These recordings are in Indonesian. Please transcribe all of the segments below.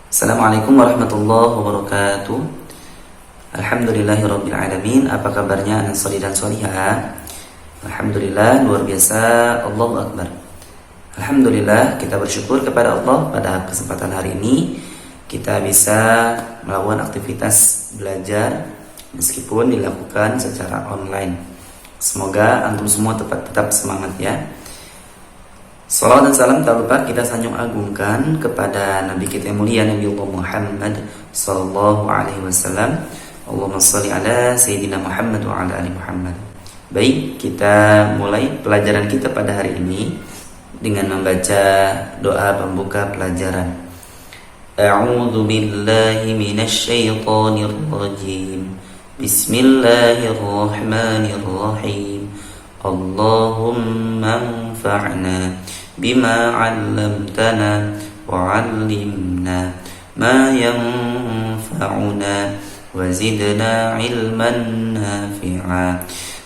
Assalamualaikum warahmatullahi wabarakatuh. Alhamdulillahirabbil alamin. Apa kabarnya anak soli dan solihah? Alhamdulillah, luar biasa. Allahu akbar. Alhamdulillah, kita bersyukur kepada Allah pada kesempatan hari ini kita bisa melakukan aktivitas belajar meskipun dilakukan secara online. Semoga antum semua tetap semangat ya. Salawat dan salam tak lupa kita sanjung agungkan kepada Nabi kita yang mulia Nabi Allah Muhammad sallallahu alaihi wasallam. Allahumma shalli ala sayyidina Muhammad wa ala ali Muhammad. Baik, kita mulai pelajaran kita pada hari ini dengan membaca doa pembuka pelajaran. A'udzu billahi minasy syaithanir rajim. Bismillahirrahmanirrahim. Allahumma anfa'na bima 'allamtana wa 'allimna ma yanfa'una wa zidna 'ilman nafi'a.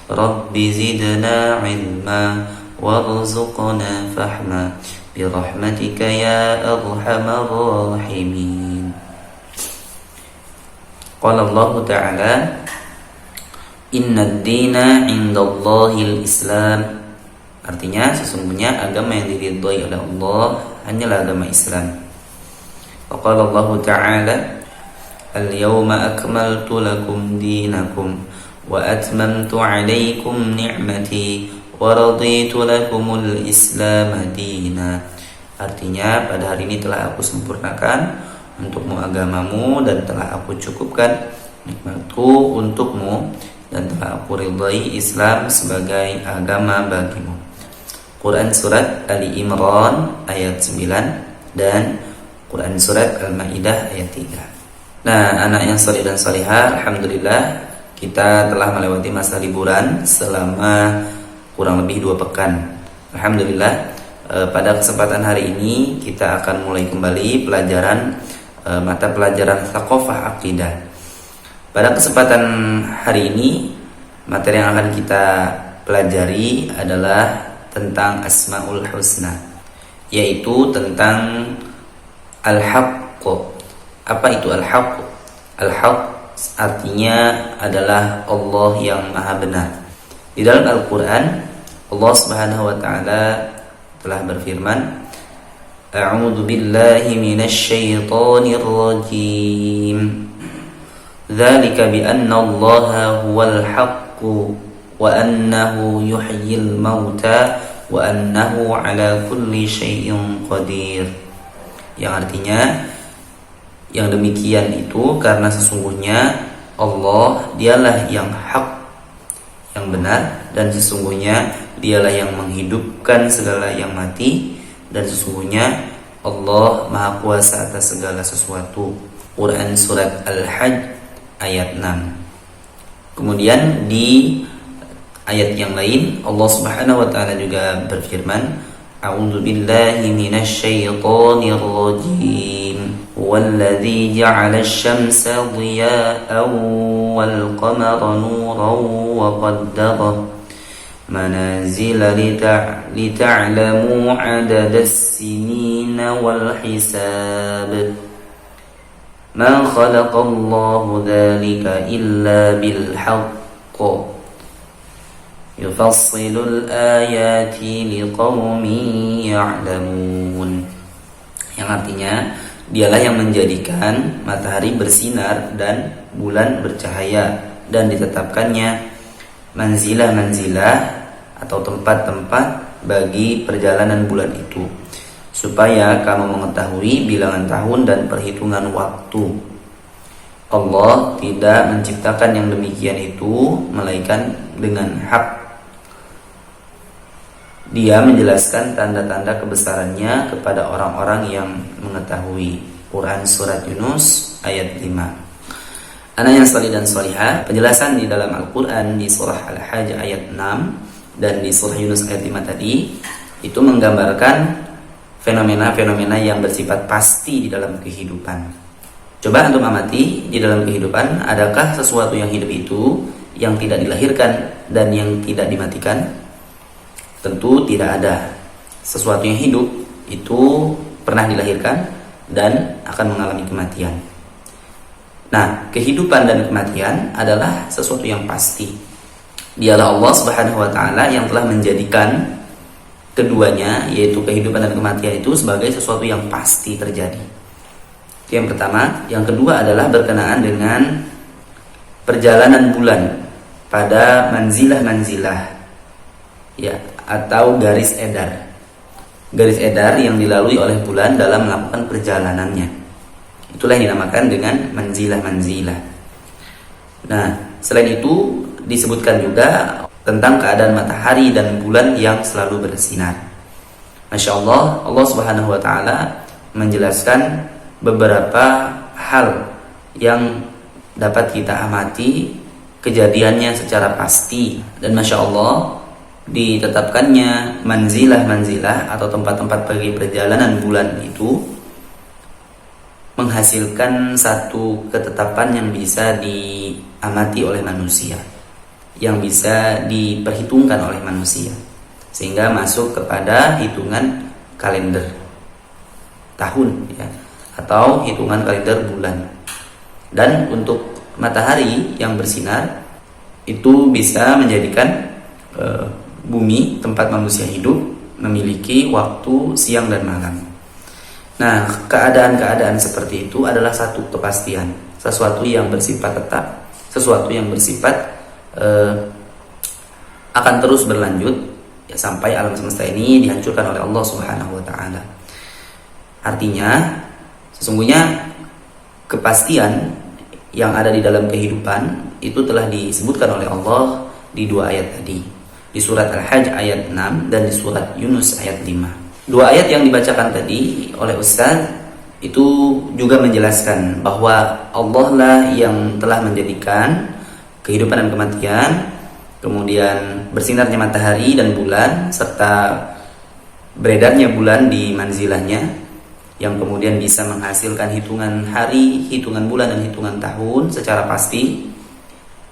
Rabbi zidna 'ilma warzuqna fahma bi rahmatika ya arhamar rahimin. Qala Allah Ta'ala, Inna ad-dina 'indallahil Islam. Artinya sesungguhnya agama yang diridhai oleh Allah hanyalah agama Islam. Wa qala Allah Ta'ala, Al-yawma akmaltu lakum dinakum wa atmamtu 'alaykum ni'mati wa raditu lakumul Islam dina. Artinya pada hari ini telah aku sempurnakan untukmu agamamu dan telah aku cukupkan nikmatku untukmu dan telah aku ridhai Islam sebagai agama bagimu. Quran Surat Ali Imran ayat 9 dan Quran Surat Al-Ma'idah ayat 3. Nah, anak yang saleh dan salihah, alhamdulillah kita telah melewati masa liburan selama kurang lebih 2 pekan. Alhamdulillah, pada kesempatan hari ini kita akan mulai kembali pelajaran mata pelajaran Thaqafah Aqidah. Pada kesempatan hari ini materi yang akan kita pelajari adalah tentang Asmaul Husna, yaitu tentang Al-Haqq. Apa itu Al-Haqq? Al-Haqq artinya adalah Allah yang Maha Benar. Di dalam Al-Quran Allah Subhanahu wa Ta'ala telah berfirman, A'udzu billahi minasy syaithanir rajim. Dzalika bi anna Allaha huwal haqq wa annahu yuhyil mauta wa annahu ala kulli syai'in qadir. Yang artinya yang demikian itu karena sesungguhnya Allah dialah yang hak, yang benar, dan sesungguhnya dialah yang menghidupkan segala yang mati, dan sesungguhnya Allah Maha Kuasa atas segala sesuatu. Quran Surat Al-Hajj ayat 6. Kemudian di ayat yang lain Allah Subhanahu wa Ta'ala juga berfirman, A'udzu billahi minasy syaithanir rajim. Walladzi ja'ala asy-syamsa dhiya'an wal qamara nuran wa qaddarahu manazila lita'lamu 'adadas sinina wal hisab. Ma khalaqallahu dzalika illa bil haqq yufassilul ayati liqaumin ya'lamun. Yang artinya dialah yang menjadikan matahari bersinar dan bulan bercahaya dan ditetapkannya manzilah-manzilah atau tempat-tempat bagi perjalanan bulan itu supaya kamu mengetahui bilangan tahun dan perhitungan waktu. Allah tidak menciptakan yang demikian itu melainkan dengan hak. Dia menjelaskan tanda-tanda kebesarannya kepada orang-orang yang mengetahui. Quran Surat Yunus ayat 5. Anak yang salih dan salihah, penjelasan di dalam Al-Quran di surah Al-Hajj ayat 6 dan di surah Yunus ayat 5 tadi itu menggambarkan fenomena-fenomena yang bersifat pasti di dalam kehidupan. Coba antum amati di dalam kehidupan, adakah sesuatu yang hidup itu yang tidak dilahirkan dan yang tidak dimatikan? Tentu tidak ada. Sesuatu yang hidup itu pernah dilahirkan dan akan mengalami kematian. Nah, kehidupan dan kematian adalah sesuatu yang pasti. Dialah Allah Subhanahu wa taala yang telah menjadikan keduanya, yaitu kehidupan dan kematian itu sebagai sesuatu yang pasti terjadi. Itu yang pertama. Yang kedua adalah berkenaan dengan perjalanan bulan pada manzilah-manzilah, ya, atau garis edar. Garis edar yang dilalui oleh bulan dalam melakukan perjalanannya. Itulah yang dinamakan dengan manzilah-manzilah. Nah, selain itu disebutkan juga tentang keadaan matahari dan bulan yang selalu bersinar. Masya Allah, Allah Subhanahu wa taala menjelaskan beberapa hal yang dapat kita amati kejadiannya secara pasti. Dan Masya Allah, ditetapkannya manzilah-manzilah atau tempat-tempat bagi perjalanan bulan itu menghasilkan satu ketetapan yang bisa diamati oleh manusia, yang bisa diperhitungkan oleh manusia, sehingga masuk kepada hitungan kalender tahun, ya, atau hitungan kalender bulan. Dan untuk matahari yang bersinar itu bisa menjadikan bumi tempat manusia hidup memiliki waktu siang dan malam. Nah, keadaan-keadaan seperti itu adalah satu kepastian, sesuatu yang bersifat tetap, sesuatu yang bersifat akan terus berlanjut, ya, sampai alam semesta ini dihancurkan oleh Allah Subhanahu wa taala. Artinya, sesungguhnya kepastian yang ada di dalam kehidupan itu telah disebutkan oleh Allah di dua ayat tadi, di surat Al-Hajj ayat 6 dan di surat Yunus ayat 5. Dua ayat yang dibacakan tadi oleh Ustaz itu juga menjelaskan bahwa Allah lah yang telah menjadikan kehidupan dan kematian, kemudian bersinarnya matahari dan bulan, serta beredarnya bulan di manzilahnya, yang kemudian bisa menghasilkan hitungan hari, hitungan bulan, dan hitungan tahun secara pasti,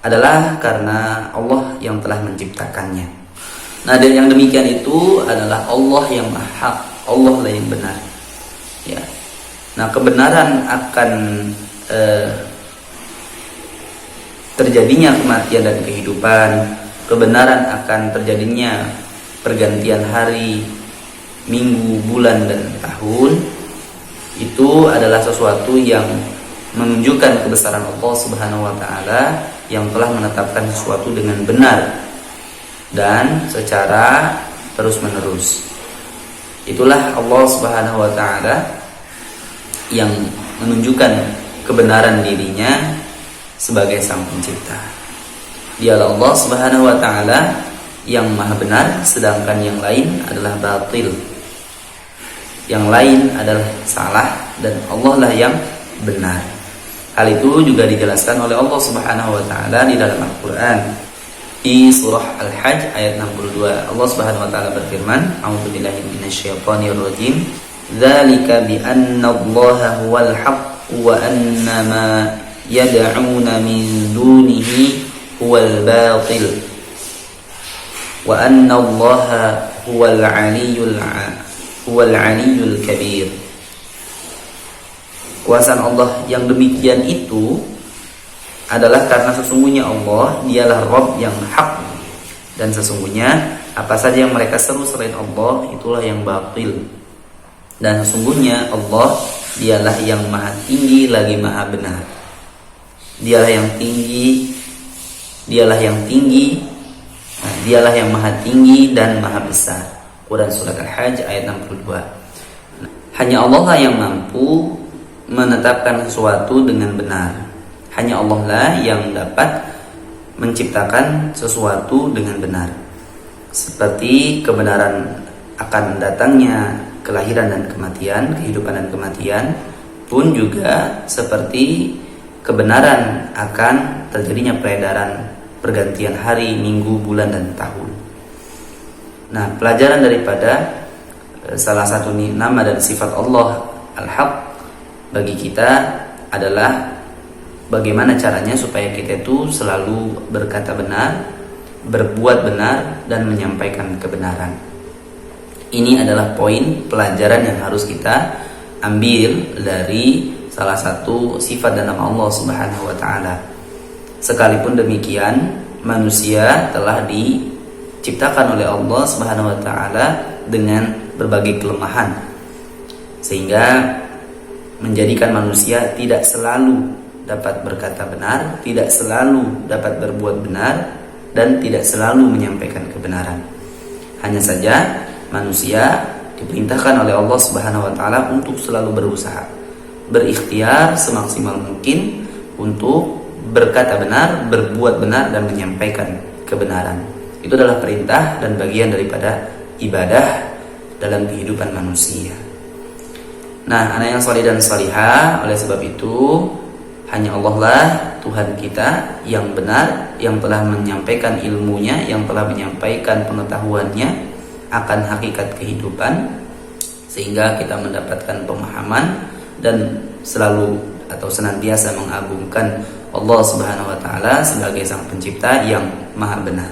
adalah karena Allah yang telah menciptakannya. Nah, dan yang demikian itu adalah Allah yang hak, Allah lah yang benar, ya. Nah, kebenaran akan terjadinya kematian dan kehidupan, kebenaran akan terjadinya pergantian hari, minggu, bulan, dan tahun, itu adalah sesuatu yang menunjukkan kebesaran Allah Subhanahu wa taala yang telah menetapkan sesuatu dengan benar dan secara terus-menerus. Itulah Allah Subhanahu wa taala yang menunjukkan kebenaran dirinya sebagai sang pencipta. Dialah Allah Subhanahu wa taala yang maha benar, sedangkan yang lain adalah batil. Yang lain adalah salah dan Allah lah yang benar. Hal itu juga dijelaskan oleh Allah Subhanahu wa taala di dalam Al-Qur'an. Di surah Al-Hajj ayat 62, Allah Subhanahu wa taala berfirman, "A'udzubillahi minasyaitonir rajim. Dzalika bi anna Allaha huwal haqq wa anna ma yad'una min dunihi huwal batil wa anna Allaha huwal 'aliyyul kabir." Kuasaan Allah yang demikian itu adalah karena sesungguhnya Allah dialah Rabb yang hak, dan sesungguhnya apa saja yang mereka seru selain Allah itulah yang batil, dan sesungguhnya Allah dialah yang maha tinggi lagi maha benar. Dialah yang tinggi, dialah yang tinggi, dialah yang maha tinggi dan maha besar. Quran surat Al-Hajj ayat 62. Hanya Allah lah yang mampu menetapkan sesuatu dengan benar. Hanya Allah lah yang dapat menciptakan sesuatu dengan benar. Seperti kebenaran akan datangnya kelahiran dan kematian, kehidupan dan kematian, pun juga seperti kebenaran akan terjadinya peredaran pergantian hari, minggu, bulan, dan tahun. Nah, pelajaran daripada salah satu nama dan sifat Allah Al-Haq bagi kita adalah bagaimana caranya supaya kita itu selalu berkata benar, berbuat benar, dan menyampaikan kebenaran. Ini adalah poin pelajaran yang harus kita ambil dari salah satu sifat dan nama Allah Subhanahu wa taala. Sekalipun demikian, manusia telah diciptakan oleh Allah Subhanahu wa taala dengan berbagai kelemahan, sehingga menjadikan manusia tidak selalu dapat berkata benar, tidak selalu dapat berbuat benar, dan tidak selalu menyampaikan kebenaran. Hanya saja manusia diperintahkan oleh Allah Subhanahu wa taala untuk selalu berusaha, berikhtiar semaksimal mungkin untuk berkata benar, berbuat benar, dan menyampaikan kebenaran. Itu adalah perintah dan bagian daripada ibadah dalam kehidupan manusia. Nah, anak yang salih dan salihah, oleh sebab itu hanya Allah lah Tuhan kita yang benar, yang telah menyampaikan ilmunya, yang telah menyampaikan pengetahuannya akan hakikat kehidupan, sehingga kita mendapatkan pemahaman dan selalu atau senantiasa mengagungkan Allah Subhanahu wa taala sebagai sang pencipta yang maha benar.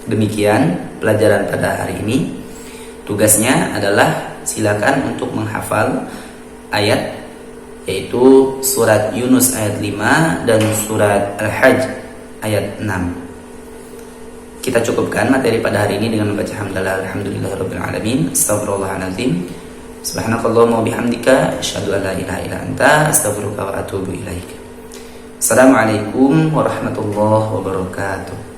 Demikian pelajaran pada hari ini. Tugasnya adalah silakan untuk menghafal ayat, yaitu surat Yunus ayat 5 dan surat Al-Hajj ayat 6. Kita cukupkan materi pada hari ini dengan membaca hamdalah alhamdulillahirabbil alamin, astagfirullahalazim, subhanakallahumma wa bihamdika asyhadu an la ilaha illa anta astaghfiruka wa atubu ilaik. Assalamualaikum warahmatullahi wabarakatuh.